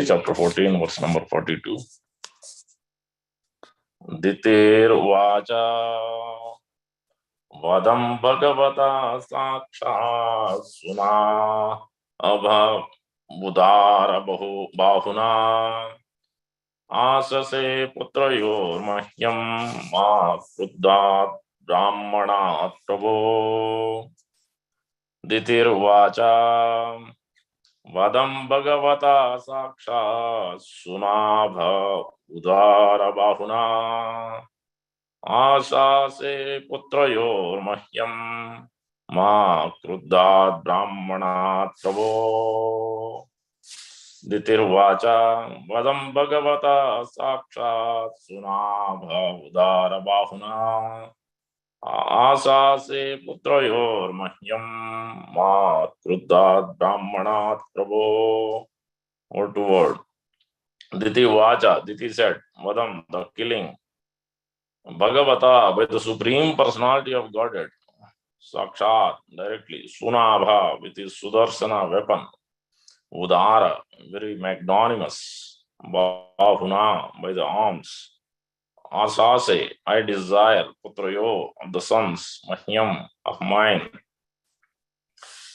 chapter 14, verse number 42. Ditirvacha vadam bhagavata sakshat suna abha budara bahuna asase putrayor mahyam ma kruddhat brahmana prabho. Ditirvacha vadam bhagavata sakshat sunabha udara bahuna asase putrayor mahyam ma kruddhat brahmanat prabho. Ditirvacha vadam bhagavata sakshat sunabha udara bahuna asase putrayor mahyam ma kruddhat brahmanat prabho. Word to word. Diti vacha, Diti said, vadam, the killing, bhagavata, by the supreme personality of Godhead, sakshat, directly, sunabha, with his sudarsana weapon, udara, very magnanimous, bahuna, by the arms, asase, I desire, putrayo, of the sons, mahyam, of mine,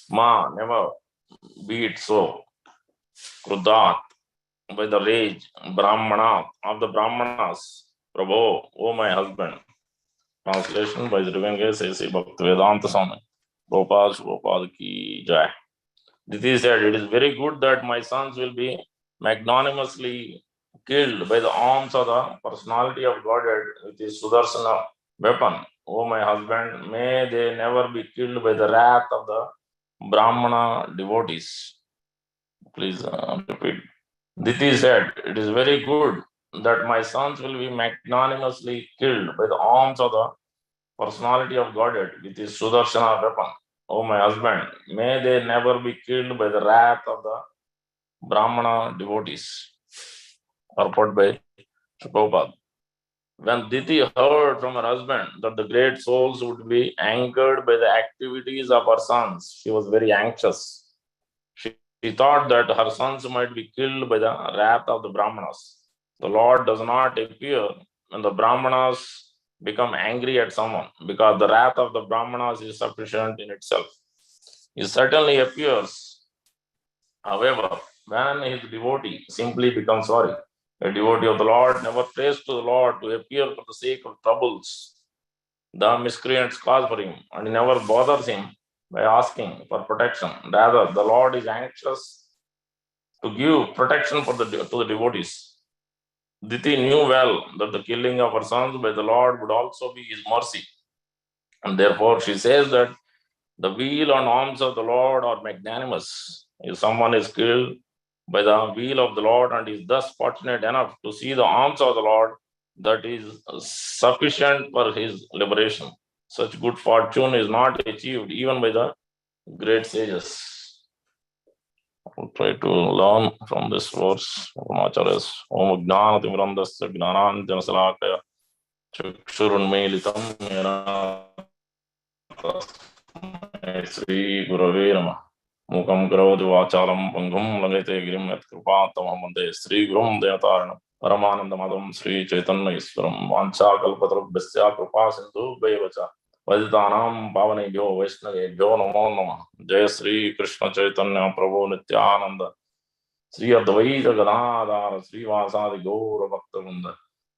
ma, never, be it so, krudat, by the rage, brahmana, of the brahmanas, prabho, O my husband. Translation by the Divine Grace A.C. Bhaktivedanta Swami. Prabhupada ki jai. Diti said, it is very good that my sons will be magnanimously killed by the arms of the personality of Godhead with his Sudarsana weapon. O my husband, may they never be killed by the wrath of the Brahmana devotees. Please repeat. Diti said, it is very good that my sons will be magnanimously killed by the arms of the personality of Godhead with his Sudarshana weapon. O my husband, may they never be killed by the wrath of the Brahmana devotees. Purport by Prabhupada. When Diti heard from her husband that the great souls would be angered by the activities of her sons, she was very anxious. She thought that her sons might be killed by the wrath of the Brahmanas. The Lord does not appear when the Brahmanas become angry at someone, because the wrath of the Brahmanas is sufficient in itself. He certainly appears, however, when his devotee simply becomes sorry. A devotee of the Lord never prays to the Lord to appear for the sake of troubles the miscreants cause for him, and he never bothers him by asking for protection. Rather, the Lord is anxious to give protection to the devotees. Diti knew well that the killing of her sons by the Lord would also be his mercy. And therefore she says that the wheel and arms of the Lord are magnanimous. If someone is killed by the wheel of the Lord and is thus fortunate enough to see the arms of the Lord, that is sufficient for his liberation. Such good fortune is not achieved even by the great sages. We'll try to learn from this verse from Acharyas. Om Jnanatimrandasya Gnananjanasalakaya Chakshurunmelitam Yena Sri Gurave Namah. Mukam Karoti Vachalam Pangum Lagate Girim Yat Kripatamaham Vande Sri Gurum Devataranam Paramanandamadam Sri Chaitanya Iswaram Vancha Kalpatarubhyasya Kripa Sindhu Bhaivacha Vaditanam Pavanebhyo Vaishnavebhyo Namo Namah. Jai Sri Krishna Chaitanya Prabhu Nityananda Sri Advaita Gadadhara Sri Vasadi Gaura Bhakta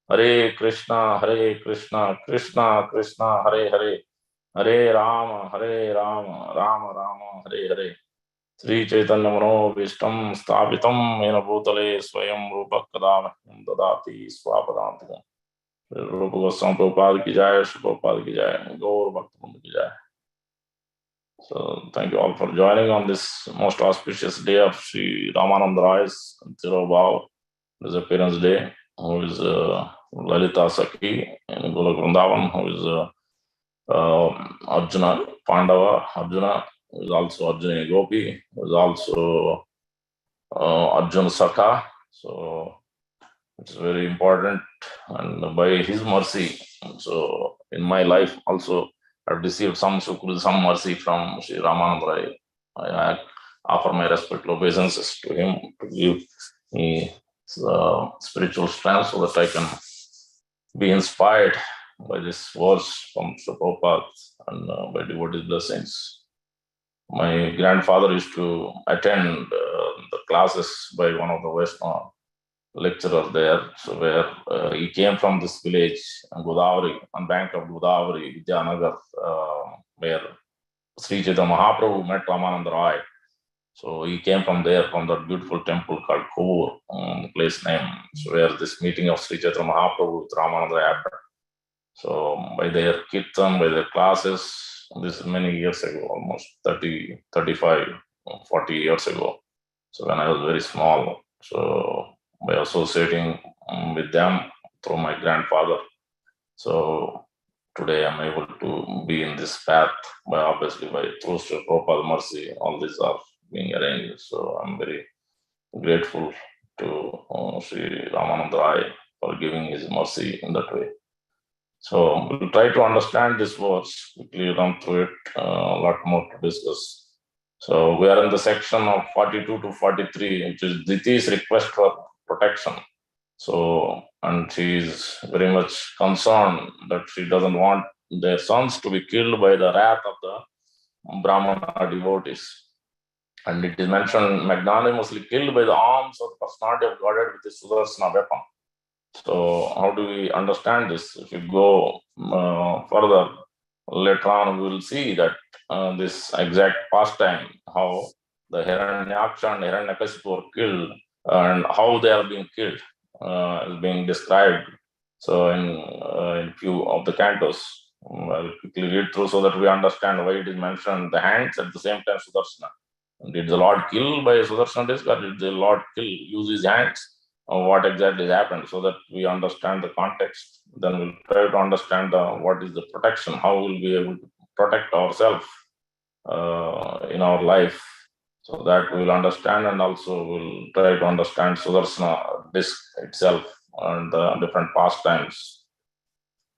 Hare Krishna Krishna Krishna Hare Hare Hare Rama Rama Rama Hare Hare. Sri Chaitanya Manobhishtam Sthapitam Yena Bhutale Swayam Rupa Kadamahyam Dadati Swapadantikam. Rupa Goswami Prabhupada ki jai, Shri Prabhupada ki jai, Gaur Bhaktivinoda ki jai. So thank you all for joining on this most auspicious day of Sri Ramananda Rai's Tirobhav, his appearance day, who is Lalita Sakhi in Golok Vrindavan, who is Arjuna, Pandava, Arjuna, who is also Arjuna Gopi, who is also Arjuna Sakha. So it's very important, and by his mercy, so in my life also I've received some sukru, some mercy from Sri Ramananda Rai. I offer my respectful obeisances to him to give spiritual strength so that I can be inspired by this verse from Sri Prabhupada and by devotee blessings. My grandfather used to attend the classes by one of the Vaishnava lecturer there. So where he came from this village, Godavari, on bank of Godavari, Vidyanagar, where Sri Chaitanya Mahaprabhu met Ramananda Roy. So he came from there, from that beautiful temple called Kovur, place name, so where this meeting of Sri Chaitanya Mahaprabhu with Ramananda Roy happened. So by their kirtan, by their classes, this is many years ago, almost 30, 35, 40 years ago. So when I was very small, so by associating with them through my grandfather, so today I'm able to be in this path by obviously by through Sri Prabhupada mercy. All these are being arranged. So I'm very grateful to Sri Ramananda Rai for giving his mercy in that way. So we'll try to understand this verse, quickly run through it, a lot more to discuss. So we are in the section of 42 to 43, which is Diti's request for protection. So, and she is very much concerned that she doesn't want their sons to be killed by the wrath of the Brahmana devotees. And it is mentioned magnanimously killed by the arms of the personality of Godhead with the Sudarsana weapon. So how do we understand this? If you go further, later on we will see that this exact pastime, how the Hiranyaksha and Hiranyakashipu were killed and how they are being killed is being described. So in few of the cantos, I'll quickly read through so that we understand why it is mentioned the hands at the same time Sudarsana. Did the Lord kill by Sudarsana disc or did the Lord use his hands? What exactly happened so that we understand the context. Then we'll try to understand what is the protection, how we'll be able to protect ourselves in our life, so that we will understand, and also we'll try to understand Sudarsana disc itself and the different pastimes.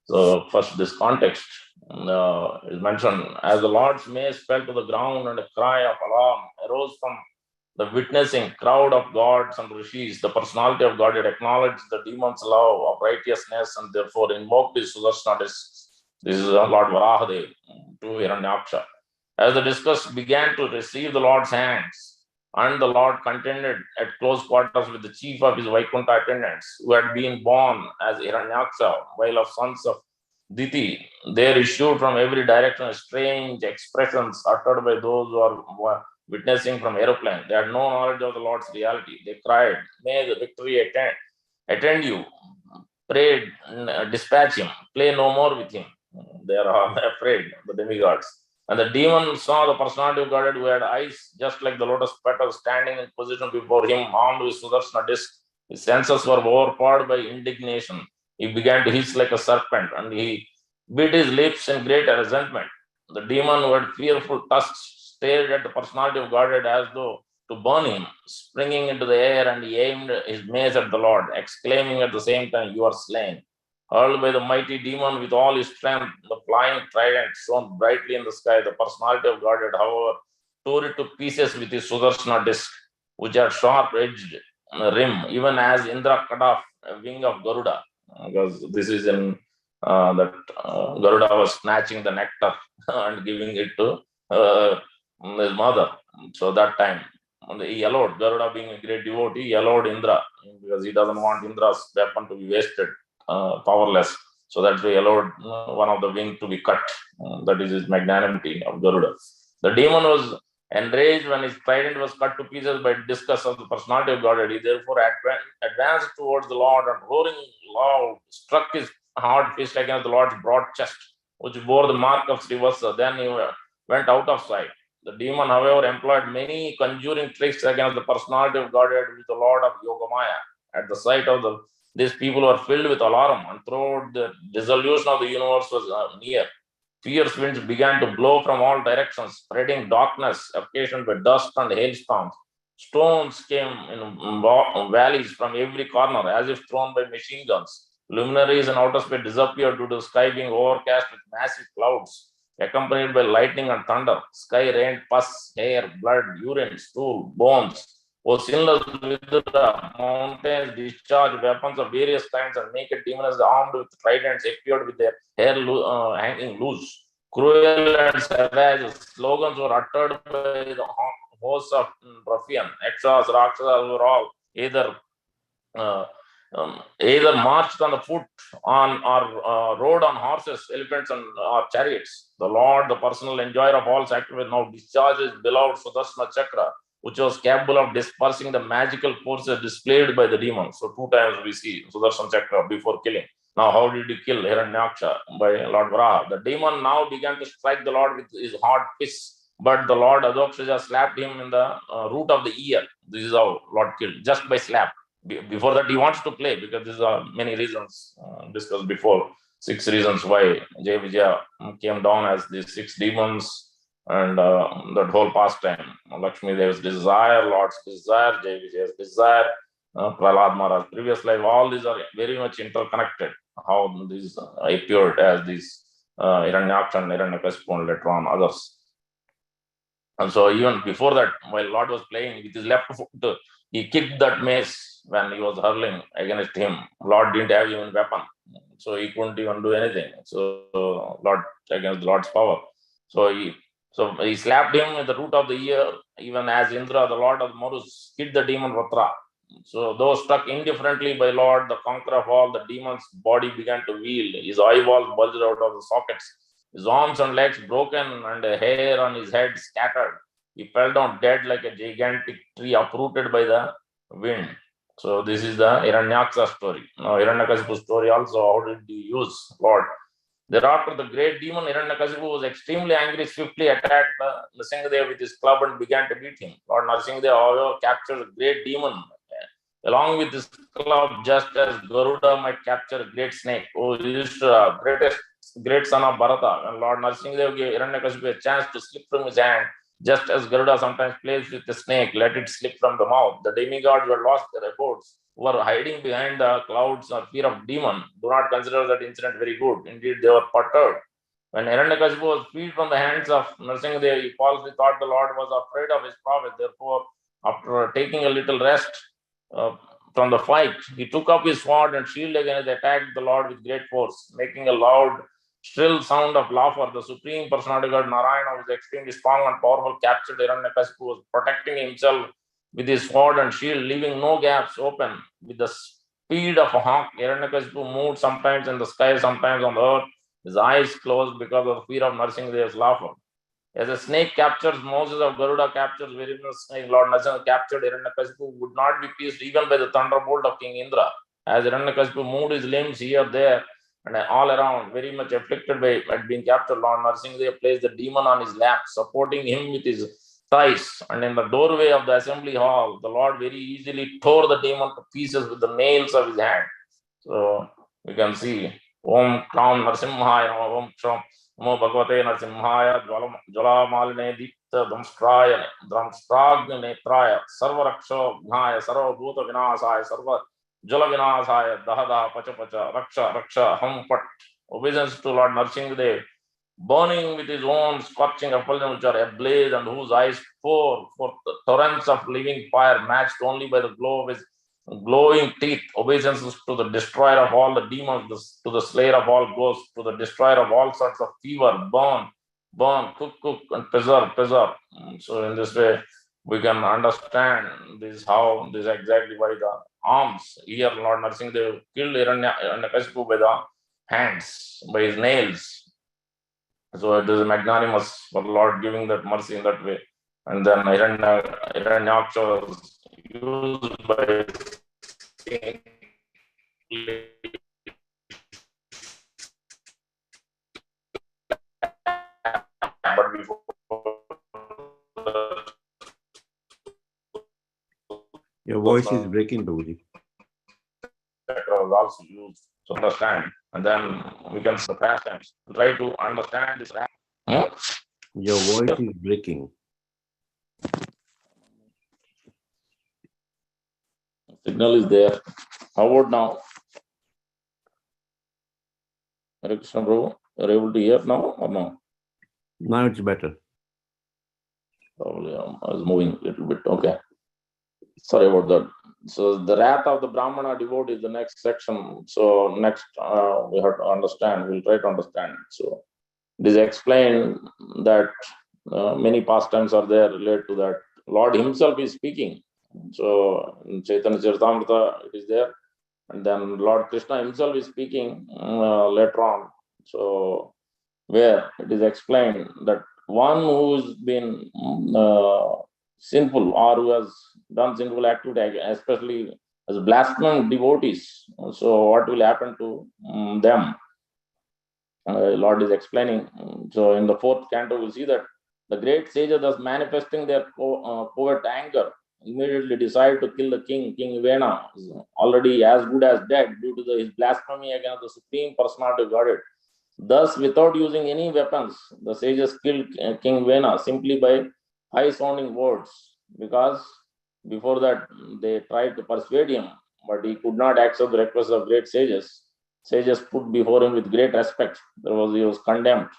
So first, this context is mentioned as the Lord's mace fell to the ground and a cry of alarm arose from the witnessing crowd of gods and rishis. The personality of God had acknowledged the demon's love of righteousness and therefore invoked his Sudarsana disc. This is Lord Varahadev to Hiranyaksha. As the discus began to receive the Lord's hands, and the Lord contended at close quarters with the chief of his Vaikuntha attendants, who had been born as Hiranyaksha, while of sons of Diti, there issued from every direction strange expressions uttered by those who are witnessing from aeroplane. They had no knowledge of the Lord's reality. They cried, "May the victory attend you." Prayed, "Dispatch him. Play no more with him." They are afraid, the demigods. And the demon saw the personality of Godhead who had eyes just like the lotus petals standing in position before him, armed with Sudarsana disc. His senses were overpowered by indignation. He began to hiss like a serpent and he bit his lips in great resentment. The demon who had fearful tusks stared at the personality of Godhead as though to burn him, springing into the air, and he aimed his mace at the Lord, exclaiming at the same time, "You are slain." Hurled by the mighty demon with all his strength, the flying trident shone brightly in the sky. The personality of Godhead, however, tore it to pieces with his Sudarsana disc, which had sharp-edged rim, even as Indra cut off a wing of Garuda. Because this is in that Garuda was snatching the nectar and giving it to his mother. So that time, he allowed, Garuda being a great devotee, he allowed Indra, because he doesn't want Indra's weapon to be wasted. Powerless. So that's why he allowed one of the wing to be cut. That is his magnanimity of Garuda. The demon was enraged when his trident was cut to pieces by disgust of the personality of Godhead. He therefore advanced towards the Lord and roaring loud, struck his hard fist against the Lord's broad chest, which bore the mark of Srivasa. Then he went out of sight. The demon, however, employed many conjuring tricks against the personality of Godhead with the Lord of Yogamaya. At the sight of these people were filled with alarm, and throughout the dissolution of the universe was near. Fierce winds began to blow from all directions, spreading darkness occasioned by dust and hailstorms. Stones came in valleys from every corner, as if thrown by machine guns. Luminaries in outer space disappeared due to the sky being overcast with massive clouds, accompanied by lightning and thunder. Sky rained pus, hair, blood, urine, stool, bones, O sinless Vidura, mountains discharge weapons of various kinds, and naked demons armed with tridents appeared with their hair hanging loose. Cruel and savage slogans were uttered by the hosts of ruffian, Ekshas, Rakshasas were all uh, either marched on the foot or rode on horses, elephants, or chariots. The Lord, the personal enjoyer of all sacrifice, now discharges beloved Sudarsana Chakra, which was capable of dispersing the magical forces displayed by the demons. So 2 times we see Sudarsana Chakra before killing. Now, how did he kill Hiranyaksha? By Lord Varaha. The demon now began to strike the Lord with his hard fists, but the Lord Adhokshaja slapped him in the root of the ear. This is how Lord killed, just by slap. Before that, he wants to play, because these are many reasons discussed before. 6 reasons why Jai Vijaya came down as these 6 demons, and that whole pastime. Lakshmi Devi's desire, Lord's desire, Jai Vijaya's desire, Prahlad Maharaj's previous life, all these are very much interconnected. How these appeared as these Hiranyaksha and Hiranyakasipu, and later on others. And so even before that, while Lord was playing with his left foot, he kicked that mace when he was hurling against him. Lord didn't have even weapon, so he couldn't even do anything. So Lord, against Lord's power. So he slapped him with the root of the ear, even as Indra, the Lord of the Marus, hit the demon Vatra. So though struck indifferently by Lord, the conqueror of all, the demon's body began to wheel. His eyeballs bulged out of the sockets. His arms and legs broken, and the hair on his head scattered. He fell down dead like a gigantic tree uprooted by the wind. So this is the Hiranyaksha story. Now Hiranyakasipu's story also, how did he use Lord? Thereafter, the great demon Hiranyakasipu was extremely angry, swiftly attacked Nrsimhadev with his club and began to beat him. Lord Nrsimhadev, however, captured a great demon along with his club, just as Garuda might capture a great snake. Oh, Yudhishthira, great son of Bharata. And Lord Nrsimhadev gave Hiranyakasipu a chance to slip from his hand, just as Garuda sometimes plays with the snake, let it slip from the mouth. The demigods were lost their abodes, were hiding behind the clouds or fear of demon. Do not consider that incident very good. Indeed, they were perturbed. When Hiranyakasipu was freed from the hands of Nrsimhadev, he falsely thought the Lord was afraid of his prophet. Therefore, after taking a little rest from the fight, he took up his sword and shield again and attacked the Lord with great force, making a loud, shrill sound of laughter. The Supreme Personality God Narayana, who was extremely strong and powerful, captured Hiranyakasipu, was protecting himself with his sword and shield, leaving no gaps open. With the speed of a hawk, Hiranyakasipu moved sometimes in the sky, sometimes on the earth, his eyes closed because of the fear of Nrsimhadev's laughter. As a snake captures Moses, of Garuda captures very snake, Lord Nrsimha captured Hiranyakasipu, would not be pierced even by the thunderbolt of King Indra. As Hiranyakasipu moved his limbs here, there, and all around, very much afflicted by being captured, Lord Nrsimhadev placed the demon on his lap, supporting him with his thighs. And in the doorway of the assembly hall, the Lord very easily tore the demon to pieces with the nails of his hand. So we can see Om Kram Nrsimhaya, Om Kram Namo Bhagavate Nrsimhaya, Jwalamaline Dipta Dhamstragna Netraya, Sarvaraksha Gnaya, Sarva Bhuta Vinasaya, Sarva Jala Vinasaya, Dahada Pacha Pacha, Raksha, Hum Pat. Obeisance to Lord Nrsimhadev, burning with his own scorching effulgence, which are ablaze, and whose eyes pour forth torrents of living fire, matched only by the glow of his glowing teeth. Obeisances to the destroyer of all the demons, to the slayer of all ghosts, to the destroyer of all sorts of fever, burn, cook, and preserve. So in this way, we can understand this, how this exactly why the arms here, Lord Nrsimhadev killed Hiranyakasipu by the hands, by his nails. So it is magnanimous for Lord giving that mercy in that way. And then Hiranyaksha was used by but before your voice is breaking, Prabhuji. That was also used to understand, and then we can pastimes try to understand this. Your voice is breaking. Signal is there. How about now? Hare Krishna Prabhu, you're able to hear now or no? Now it's better. Probably I was moving a little bit. Okay. Sorry about that. So the wrath of the Brahmana devotee is the next section. So next we have to understand. We'll try to understand. So it is explained that many pastimes are there related to that. Lord Himself is speaking. So in Chaitanya Charitamrita it is there, and then Lord Krishna Himself is speaking later on. So where it is explained that one who's been sinful or who has done sinful activity, especially as blasphemous devotees, so what will happen to them? Lord is explaining. So in the fourth canto, we see that the great sages, thus manifesting their covert anger, immediately decide to kill the king. King Vena is already as good as dead due to his blasphemy against the Supreme Personality of Godhead. Thus, without using any weapons, the sages killed King Vena simply by high-sounding words, because before that they tried to persuade him, but he could not accept the request of great sages. Sages put before him with great respect. He was condemned.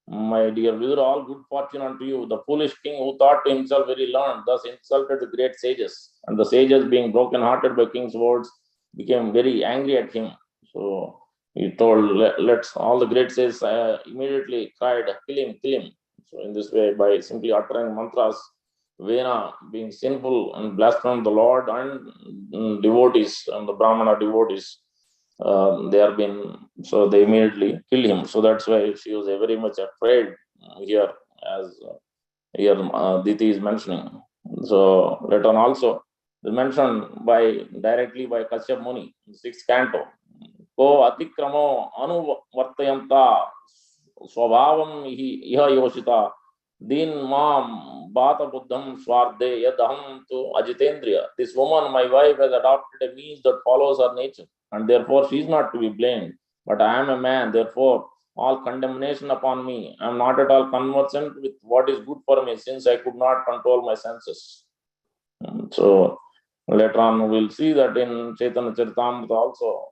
My dear Vidura, all good fortune unto you. The foolish king who thought to himself very learned, thus insulted the great sages. And the sages, being broken-hearted by king's words, became very angry at him. So he told, let's all the great sages immediately cried, kill him, kill him. So in this way, by simply uttering mantras, Vena, being sinful and blasphemed the Lord and devotees and the Brahmana devotees, they are been, so they immediately killed him. So that's why she was very much afraid here, as here Diti is mentioning. So later on also mentioned by directly by Kashyap Muni, 6th canto. Ko atikramo anuvartayanta swabhavam iha yoshita din mam bata buddham swarde yadham to ajitendriya. This woman, my wife, has adopted a means that follows her nature, and therefore she is not to be blamed. But I am a man, therefore all condemnation upon me. I am not at all conversant with what is good for me, since I could not control my senses. So later on we'll see that in Chaitanya Charitamrita also,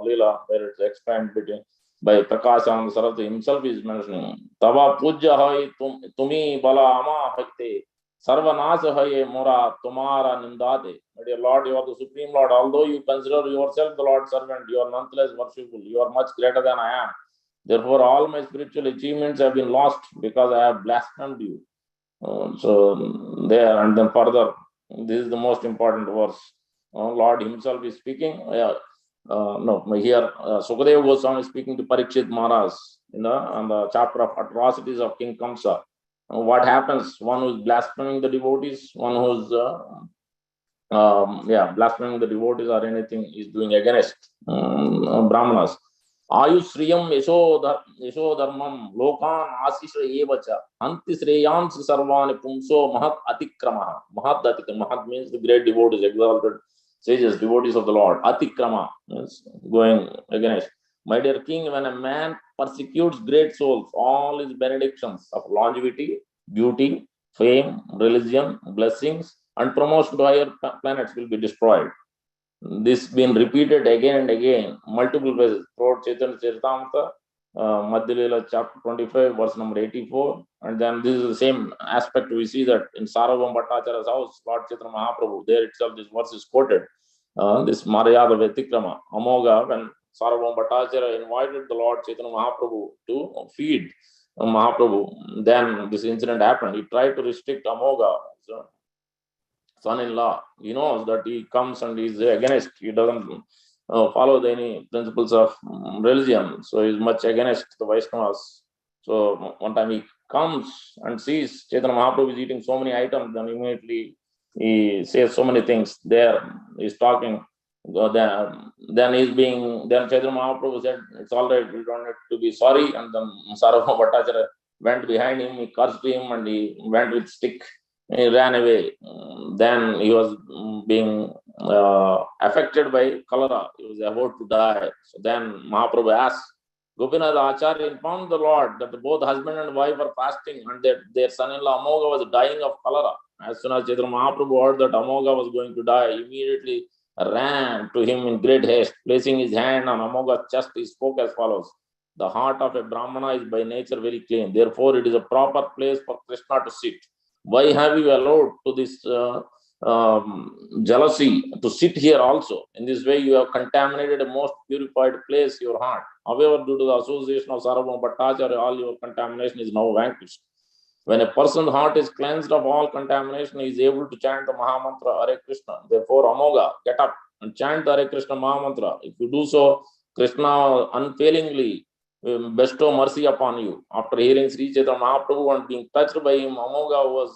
Leela, where it's explained between by Prakashananda Saraswati himself is mentioning, Tava Pujya hai tumi bala ama bhakte sarvanasa hai mora tumara nindate. My dear Lord, you are the Supreme Lord. Although you consider yourself the Lord's servant, you are nonetheless worshipful. You are much greater than I am. Therefore, all my spiritual achievements have been lost because I have blasphemed you. So there, and then further, this is the most important verse. Lord Himself is speaking. No, here Sukadeva Goswami is speaking to Parikshit Maharaj in the chapter of atrocities of King Kamsa. What happens? One who is blaspheming the devotees, one who is blaspheming the devotees or anything is doing against Brahmanas. Ayushriyam yashodharmam lokan asisha evacha anti shreyans sarvani pumso mahat atikrama. Mahat means the great devotees, exalted sages, devotees of the Lord. Atikrama means going against. My dear king, when a man persecutes great souls, all his benedictions of longevity, beauty, fame, religion, blessings, and promotion to higher planets will be destroyed. This been repeated again and again, multiple places throughout Chaitanya Charitamrita, Madhya Leela chapter 25, verse number 84. And then this is the same aspect we see that in Sarvabhauma Bhattacharya's house, Lord Chaitanya Mahaprabhu, there itself this verse is quoted. This Maryada Vetikrama, Amoga, when Sarvabhauma Bhattacharya invited the Lord Chaitanya Mahaprabhu to feed Mahaprabhu, then this incident happened. He tried to restrict Amoga. So, son-in-law, he knows that he comes and he's against, he doesn't follow any principles of religion, so he's much against the Vaishnavas. So one time he comes and sees Chaitanya Mahaprabhu is eating so many items, then immediately he says so many things there, he's talking, then Chaitanya Mahaprabhu said, it's all right, you don't need to be sorry, and then Sarvabhauma Bhattacharya went behind him, he cursed him, and he went with stick. He ran away. Then he was being affected by cholera. He was about to die. So then Mahaprabhu asked, Gopinath Acharya informed the Lord that both husband and wife are fasting and that their son-in-law Amoga was dying of cholera. As soon as Chaitanya Mahaprabhu heard that Amoga was going to die, he immediately ran to him in great haste. Placing his hand on Amoga's chest, he spoke as follows. The heart of a Brahmana is by nature very clean. Therefore, it is a proper place for Krishna to sit. Why have you allowed to this jealousy to sit here also. In this way, you have contaminated a most purified place, your heart. However, due to the association of Sarvabhauma Bhattacharya, all your contamination is now vanquished. When a person's heart is cleansed of all contamination, he is able to chant the Mahamantra Hare Krishna. Therefore, Amoga, get up and chant the Hare Krishna Mahamantra. If you do so, Krishna unfailingly bestow mercy upon you. After hearing Sri Chaitanya Mahaprabhu and being touched by him, Amoga was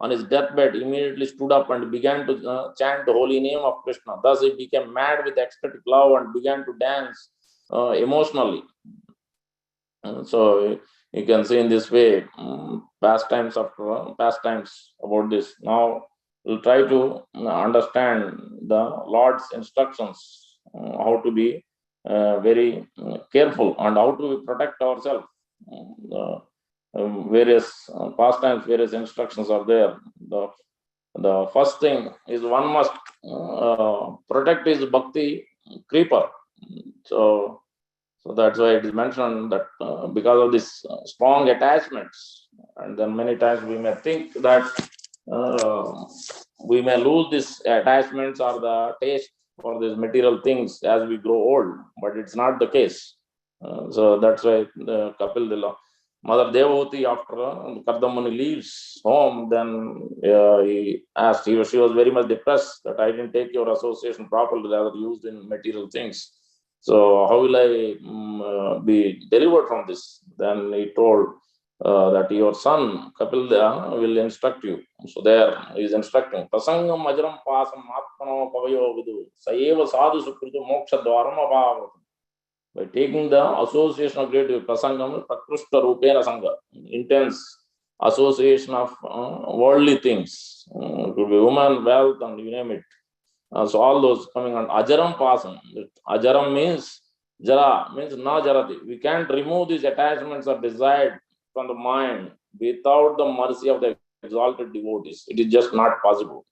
on his deathbed, immediately stood up and began to chant the holy name of Krishna. Thus, he became mad with ecstatic love and began to dance emotionally. So you can see in this way pastimes after pastimes about this. Now we'll try to understand the Lord's instructions, how to be very careful and how to protect ourselves. Various pastimes, various instructions are there. The first thing is one must protect his bhakti creeper. So that's why it is mentioned that because of this strong attachments, and then many times we may think that we may lose these attachments or the taste for these material things as we grow old, but it's not the case. So that's why the Kapil Deva, Mother Devavati, after Kardamuni leaves home, then he asked, she was very much depressed that I didn't take your association properly, rather used in material things. So how will I be delivered from this? Then he told that your son Kapil Deva will instruct you. So there he is instructing. Prasangam ajaram pasam atmano pavayo vidu saeva sadhu sukritu moksha dwaram abhavatam. By taking the association of great prasangam, prakrushta rupena sangha, intense association of worldly things, could be woman, wealth, and you name it. So all those coming on ajaram pasam. Ajaram means jara, means na jarati. We can't remove these attachments or desire from the mind without the mercy of the exalted devotees. It is just not possible.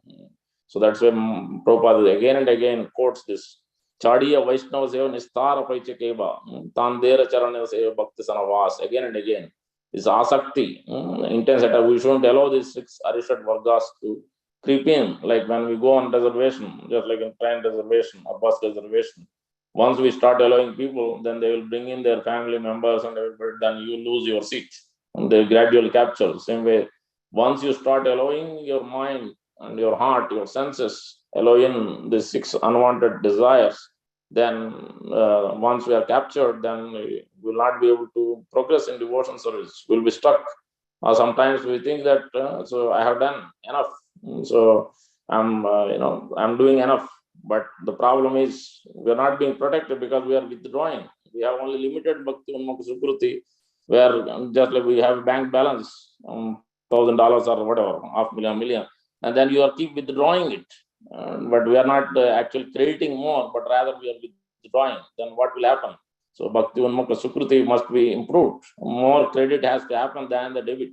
So that's why Prabhupada again and again quotes this. Chadiya Vaishnava Seva Nistara Paichakeva Tandera Charana Seva Bhakti Sanavas, again and again. This asakti, intense attack. We shouldn't allow these 6 Arishat Vargas to creep in, like when we go on reservation, just like in train reservation or bus reservation. Once we start allowing people, then they will bring in their family members and everybody, then you lose your seat. And they gradually capture. Same way, once you start allowing your mind and your heart, your senses, allowing the 6 unwanted desires, then once we are captured, then we will not be able to progress in devotion service. We'll be stuck. Or sometimes we think that so I have done enough, so I'm doing enough. But the problem is we are not being protected because we are withdrawing. We have only limited bhakti unmukha sukruti, where just like we have bank balance $1,000 or whatever, $500,000, and then you are keep withdrawing it. But we are not actually creating more, but rather we are withdrawing. Then what will happen? So bhakti unmukha sukruti must be improved. More credit has to happen than the debit.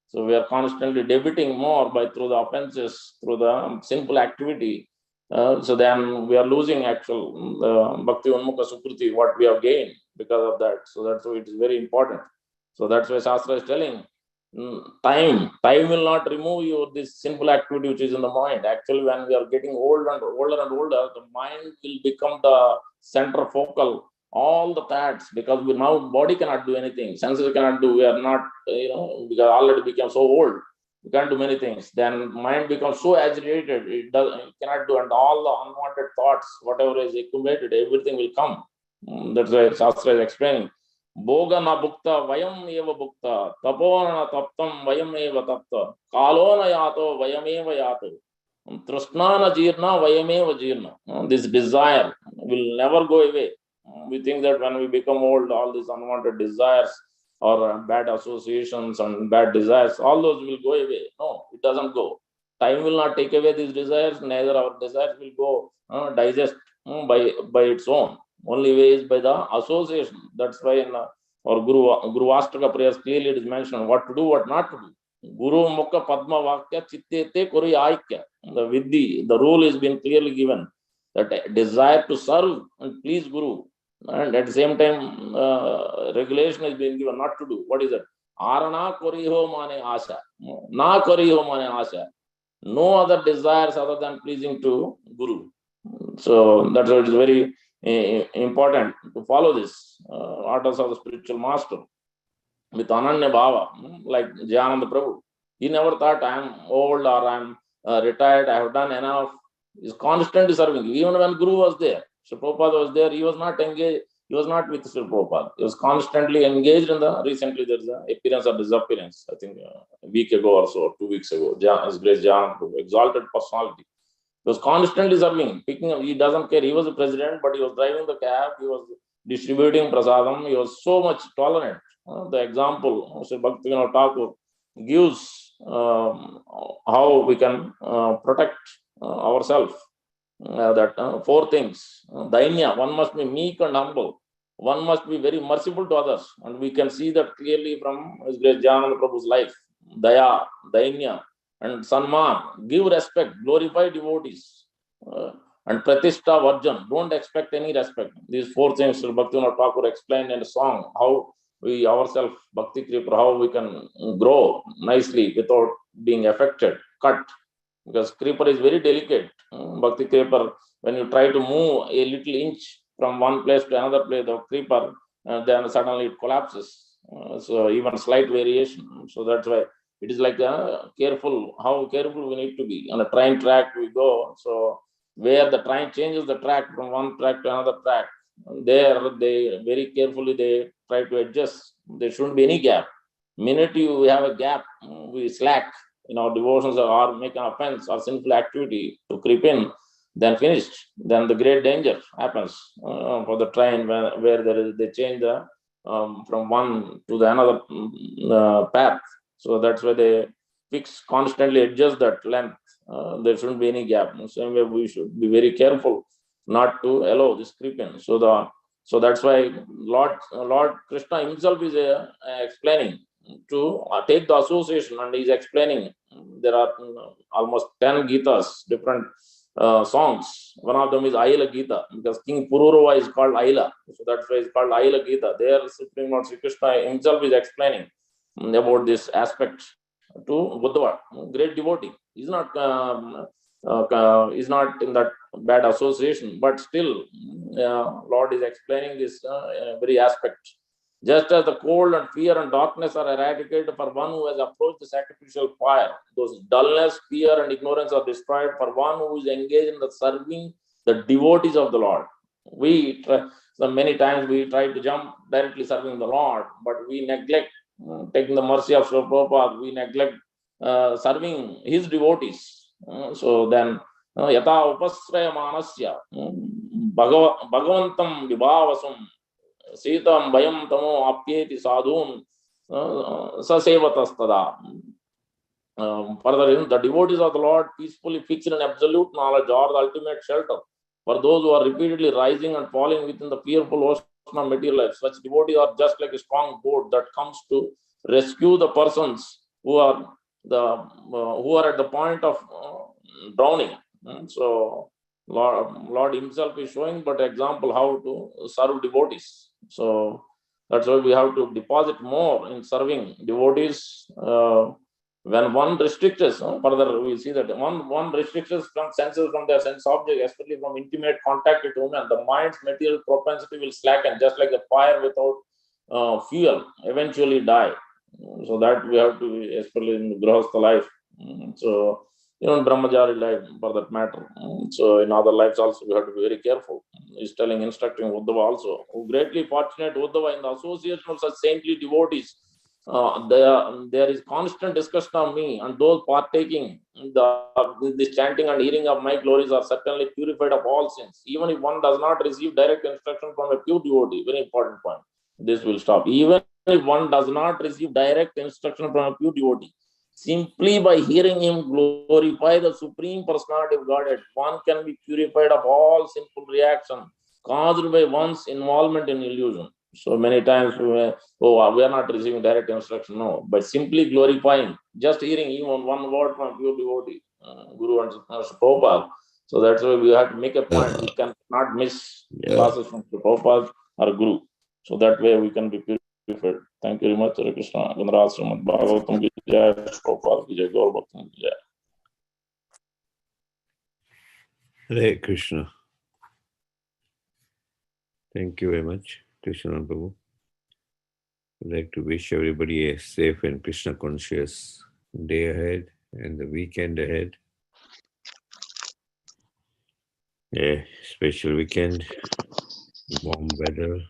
So we are constantly debiting more through the offenses, through the sinful activity. So then we are losing actual bhakti unmukha sukruti, what we have gained because of that. So that's why it is very important. So that's why Shastra is telling, time will not remove this sinful activity which is in the mind. Actually, when we are getting older and older, the mind will become the center focal. All the thoughts, because we now body cannot do anything, senses cannot do. We are not, because already become so old, we can't do many things. Then mind becomes so agitated, it cannot do, and all the unwanted thoughts, whatever is accumulated, everything will come. That's why Shastra is explaining. Boga na bhukta vayam eva bhukta, tapo na taptam vayam eva tapta, kalo na yato vayam eva yato, trishna na jirna vayam eva jirna. This desire will never go away. We think that when we become old, all these unwanted desires or bad associations and bad desires, all those will go away. No, it doesn't go. Time will not take away these desires, neither our desires will go digest by its own. Only way is by the association. That's why in our Guru Astaka prayers clearly it is mentioned what to do, what not to do. Guru Mukha Padma Vakya Chittete Kori Aikya. The Vidhi, the rule is been clearly given that desire to serve and please Guru. And at the same time, regulation is being given not to do. What is it? Arana koriho mane asha. Na koriho mane asha. no other desires other than pleasing to Guru. So that's why it is very important to follow this orders of the spiritual master with Ananya Bhava, like Jayananda Prabhu. He never thought I am old or I am retired, I have done enough. He is constantly serving. Even when Guru was there, Sri Prabhupada was there, he was not engaged, he was not with Sri Prabhupada. He was constantly engaged in the, recently there is an appearance or disappearance, I think a week ago or so, or 2 weeks ago, His Grace Jayananda Prabhu, exalted personality. He was constantly serving, picking up, he doesn't care, he was the president, but he was driving the cab, he was distributing prasadam, he was so much tolerant. The example Sri Bhaktivinoda Thakur gives how we can protect ourselves. That 4 things. Dainya, one must be meek and humble. One must be very merciful to others. And we can see that clearly from His Grace Jayananda Prabhu's life. Daya, Dainya, and Sanman, give respect, glorify devotees. And Pratishta Varjan, don't expect any respect. These 4 things Sri Bhaktivinoda Thakur explained in a song, how we ourselves, Bhakti Kripa, how we can grow nicely without being affected, cut. Because creeper is very delicate. Bhakti creeper, when you try to move a little inch from one place to another place, the creeper, then suddenly it collapses. So even slight variation. So that's why it is like careful, how careful we need to be. On a train track we go. So where the train changes the track from one track to another track, there they very carefully they try to adjust. There shouldn't be any gap. Minute you have a gap, we slack in our devotions or make an offense or sinful activity to creep in, then finished. Then the great danger happens for the train where they change the from one to the another path. So that's why they constantly adjust that length. There shouldn't be any gap. Same way we should be very careful not to allow this creeping. So that's why Lord Krishna himself is explaining to take the association, and he's explaining there are almost 10 Gitas, different songs. One of them is Aila Gita, because King Pururava is called Aila. So that's why it's called Aila Gita. There, Supreme Lord Sri Krishna himself is explaining about this aspect to Uddhava, great devotee. He's not in that bad association, but still, Lord is explaining this very aspect. Just as the cold and fear and darkness are eradicated for one who has approached the sacrificial fire, those dullness, fear, and ignorance are destroyed for one who is engaged in the serving the devotees of the Lord. So many times we try to jump directly serving the Lord, but we neglect taking the mercy of Sri Prabhupada, we neglect serving his devotees. So then, yata upasraya manasya bhagavantam vibhavasam Sitam Bayam Tamo Apyeti Sadhun Sasevatastada. Further, the devotees of the Lord peacefully fixed in absolute knowledge are the ultimate shelter for those who are repeatedly rising and falling within the fearful ocean of material life. Such devotees are just like a strong boat that comes to rescue the persons who are at the point of drowning. So Lord himself is showing but example how to serve devotees. So that's why we have to deposit more in serving devotees. When one restricts, further we see that one restricts from senses, from their sense object, especially from intimate contact with women, the mind's material propensity will slacken, just like a fire without fuel eventually die. So that we have to, especially in Grahastha life. So even Brahmachari life for that matter. So in other lives also we have to be very careful. He's instructing Uddhava also. Greatly fortunate Uddhava in the association of such saintly devotees. There is constant discussion of me, and those partaking in this chanting and hearing of my glories are certainly purified of all sins. Even if one does not receive direct instruction from a pure devotee, very important point. This will stop. Even if one does not receive direct instruction from a pure devotee, simply by hearing him glorify the Supreme Personality of Godhead, one can be purified of all sinful reaction caused by one's involvement in illusion. So many times we are not receiving direct instruction. No, but simply glorifying, just hearing even one word from pure devotee, Guru and Prabhupada. So that's why we have to make a point. We cannot miss classes from Prabhupada or Guru. So that way we can be purified. Thank you very much, Hare Krishna. Bhagavatam ki jai, Prabhupada ki jai, Gaur Bhaktan ki jai. Hare Krishna. Thank you very much, Krishna Prabhu. I'd like to wish everybody a safe and Krishna conscious day ahead and the weekend ahead. A special weekend, warm weather.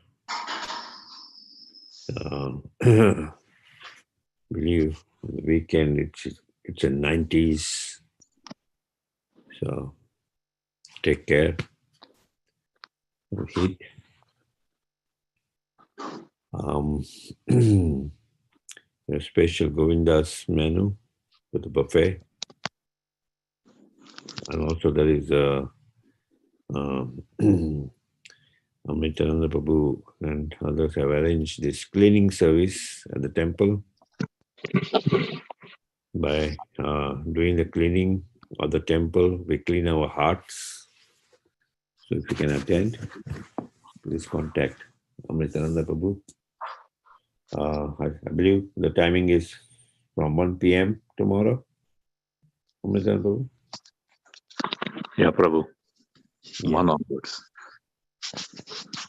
Believe on the weekend it's in 90s. So take care of heat. A special Govinda's menu for the buffet. And also there is a Amritananda Prabhu and others have arranged this cleaning service at the temple. By doing the cleaning of the temple, we clean our hearts. So if you can attend, please contact Amritananda Prabhu. I believe the timing is from 1 p.m. tomorrow. Amritananda Prabhu? Yeah, Prabhu. Yeah. 1 onwards.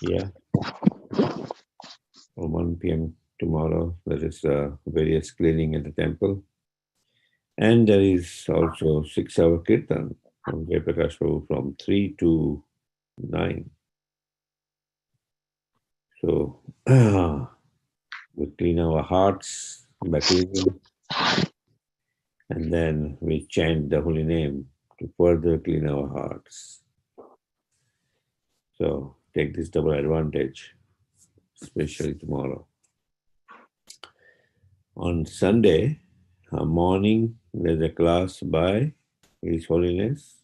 Yeah. From 1 p.m. tomorrow, there is various cleaning at the temple. And there is also 6-hour kirtan from Jai Prakash Prabhu from 3 to 9. So we clean our hearts by cleaning, and then we chant the holy name to further clean our hearts. So take this double advantage, especially tomorrow. On Sunday morning, there's a class by His Holiness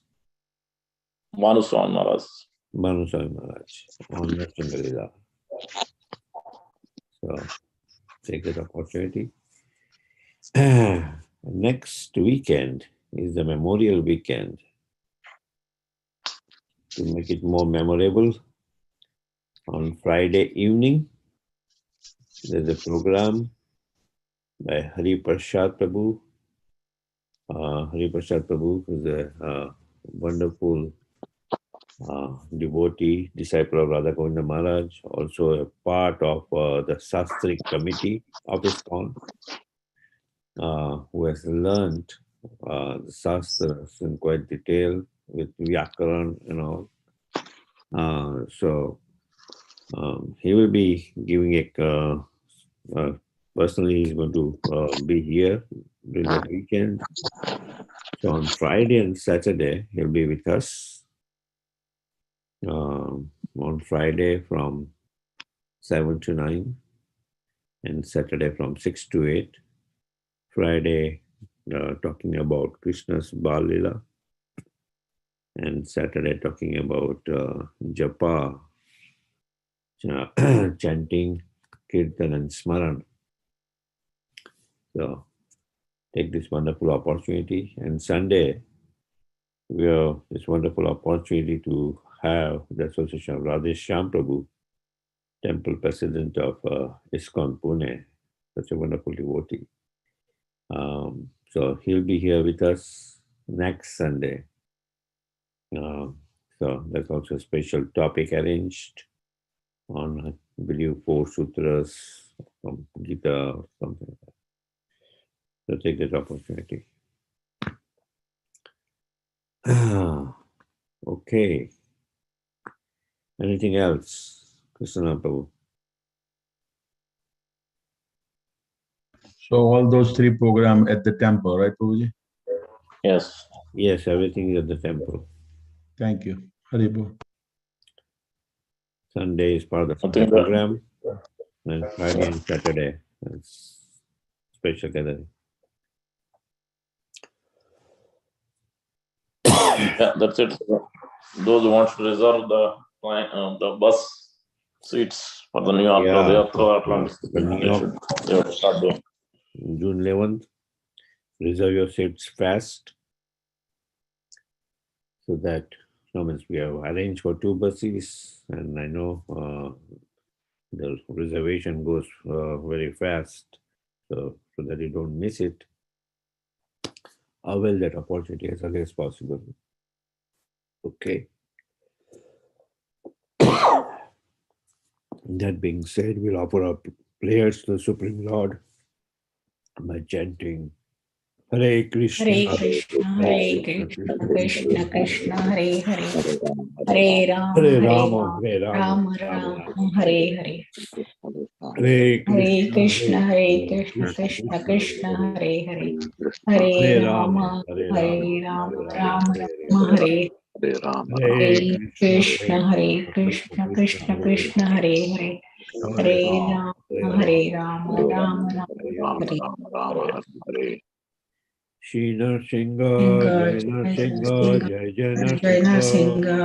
Manuswami Maharaj. Manuswami Maharaj on Nrsimha. So take that opportunity. Next weekend is the Memorial Weekend. To make it more memorable, on Friday evening, there's a program by Hari Prasad Prabhu. Hari Prasad Prabhu is a wonderful devotee, disciple of Radha Govinda Maharaj, also a part of the Sastric committee of ISKCON, who has learned the Sastras in quite detail with Vyakaran and all. So he will be giving a personally, he's going to be here during the weekend. So on Friday and Saturday, he'll be with us. On Friday from 7 to 9 and Saturday from 6 to 8. Friday talking about Krishna's Balila, and Saturday talking about Japa, chanting, Kirtan and Smaran. So take this wonderful opportunity. And Sunday, we have this wonderful opportunity to have the Association of Radheshyam Prabhu, Temple President of ISKCON Pune, such a wonderful devotee. So he'll be here with us next Sunday. So there's also a special topic arranged on, I believe, 4 sutras from Gita or something like that. So take that opportunity. Okay. Anything else, Krsna Prabhu? So all those 3 programs at the temple, right, Prabhuji? Yes. Yes, everything is at the temple. Thank you. Haribo. Sunday is part of the I think program, and Friday and Saturday, it's special gathering. Yeah, that's it. Those who want to reserve the bus seats for the New York Atlantis, the New York, they should start doing. June 11th, reserve your seats fast, so that we have arranged for 2 buses, and I know the reservation goes very fast, so that you don't miss it. Avail that opportunity as early as possible. Okay. That being said, we'll offer up prayers to the Supreme Lord by chanting Hare Krishna, Hare Krishna, Hare Krishna, Krishna Krishna, Hare Hare, Hare Ram, Hare Hare Rama, Ram, Hare Rama, Ram Rama Ram, Rama, Hare Hare, Hare Hare Krishna, Krishna, Hare Krishna, Krishna, Krishna Krishna, Hare Hare Hare, Hare Hare Rama, Rama, Hare Rama, Hare Ram, Hare Rama, Ram Hare Ram, Hare. Hare Hare Hare Krishna, Hare Krishna, Krishna Krishna, Hare Hare, Hare Ram, Hare Ram, Ram Ram, Hare Shri Narsingha, Jai Jai Narsingha, Singha, Jai Jai Jai Narsingha, Singha,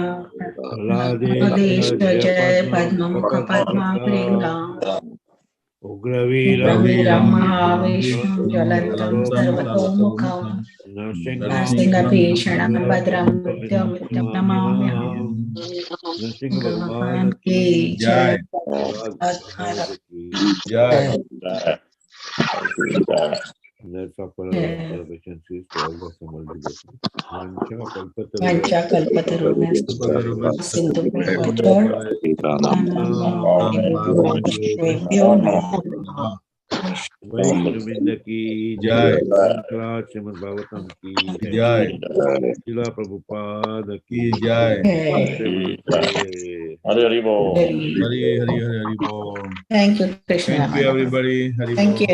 Praladesha, Jai Jai Padma Padmamukha Padma Mukha Pringa, Ugravira, Ravira Vishnu Mahavishnu Jalantam Jalantam Sarvatomukham Sarvatomukham Narasimha Narsingha Bhishana Bhadram Vidyamitam Namamyaham Narsingha Bhagavan Bhagwan Ki ki Jai Jai Adhara ki Jai Let's offer our obeisances to all the assembled devotees. Vancha Vancha kalpatarubhyascha Kalpatarubhyascha Sindhu Nam Bhyo Bhagavate Vaishnavinda ki Jai jai, Shankara Srimad Bhagavatam ki Jai jai, Srila Prabhupada Ki ki Jai jai, Namaste. Hare Hare Bol. Hari Hari Hari Hari Bol. Thank you, Krishna Thank you Ramananda. everybody. Hari Thank Bol. you.